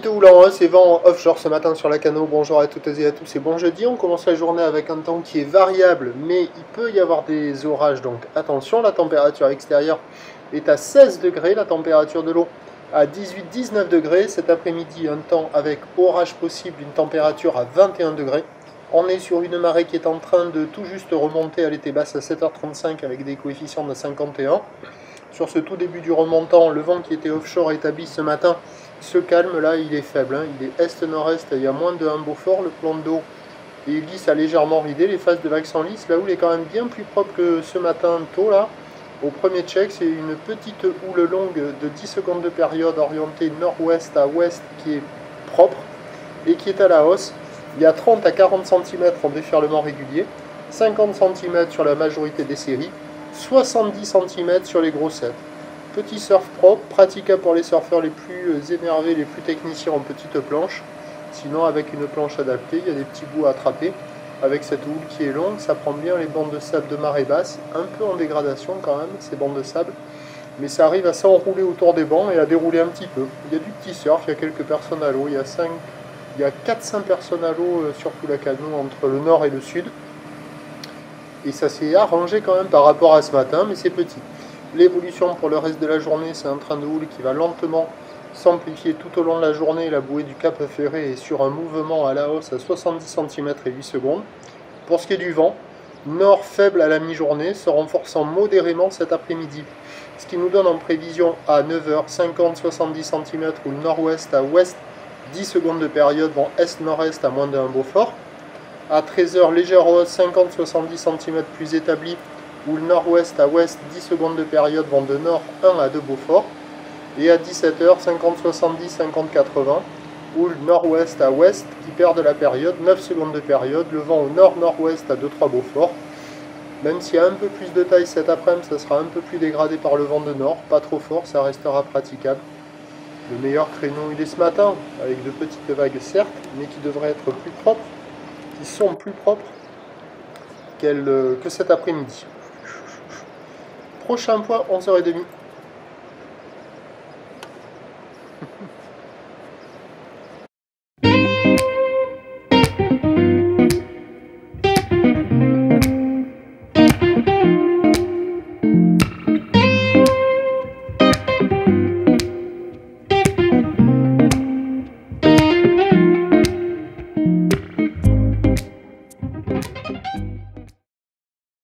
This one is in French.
de houle en hausse et vent offshore ce matin sur la Cano. Bonjour à toutes et à tous et bon jeudi. On commence la journée avec un temps qui est variable, mais il peut y avoir des orages, donc attention. La température extérieure est à 16 degrés, la température de l'eau à 18-19 degrés. Cet après-midi, un temps avec orage possible, une température à 21 degrés. On est sur une marée qui est en train de tout juste remonter. Elle était basse à 7h35 avec des coefficients de 51. Sur ce tout début du remontant, le vent qui était offshore établi ce matin se calme. Là, il est faible, hein. Il est est-nord-est, il y a moins de 1 Beaufort. Le plan d'eau est lisse à légèrement ridé. Les phases de vagues sont lisses. La houle est quand même bien plus propre que ce matin tôt là. Au premier check, c'est une petite houle longue de 10 secondes de période orientée nord-ouest à ouest qui est propre et qui est à la hausse. Il y a 30 à 40 cm en déferlement régulier, 50 cm sur la majorité des séries, 70 cm sur les grossettes. Petit surf propre, praticable pour les surfeurs les plus énervés, les plus techniciens en petite planche. Sinon, avec une planche adaptée, il y a des petits bouts à attraper. Avec cette houle qui est longue, ça prend bien les bandes de sable de marée basse, un peu en dégradation quand même, ces bandes de sable. Mais ça arrive à s'enrouler autour des bancs et à dérouler un petit peu. Il y a du petit surf, il y a quelques personnes à l'eau, il y a 400 personnes à l'eau sur tout la Cano entre le nord et le sud. Et ça s'est arrangé quand même par rapport à ce matin, mais c'est petit. L'évolution pour le reste de la journée, c'est un train de houle qui va lentement s'amplifier tout au long de la journée. La bouée du Cap Ferré est sur un mouvement à la hausse à 70 cm et 8 secondes. Pour ce qui est du vent, nord faible à la mi-journée, se renforçant modérément cet après-midi. Ce qui nous donne en prévision à 9h 50-70 cm ou le nord-ouest à ouest, 10 secondes de période vont est-nord-est à moins de 1 Beaufort. À 13h, légère hausse 50-70 cm plus établie, où le nord-ouest à ouest, 10 secondes de période vont de nord 1 à 2 Beaufort. Et à 17h, 50-70, 50-80, où le nord-ouest à ouest qui perd de la période, 9 secondes de période, le vent au nord-nord-ouest à 2-3 Beaufort. Même s'il y a un peu plus de taille cet après-midi, ça sera un peu plus dégradé par le vent de nord, pas trop fort, ça restera praticable. Le meilleur créneau il est ce matin, avec de petites vagues certes, mais qui devraient être plus propres, qui sont plus propres que cet après-midi. Prochain point, 11h30.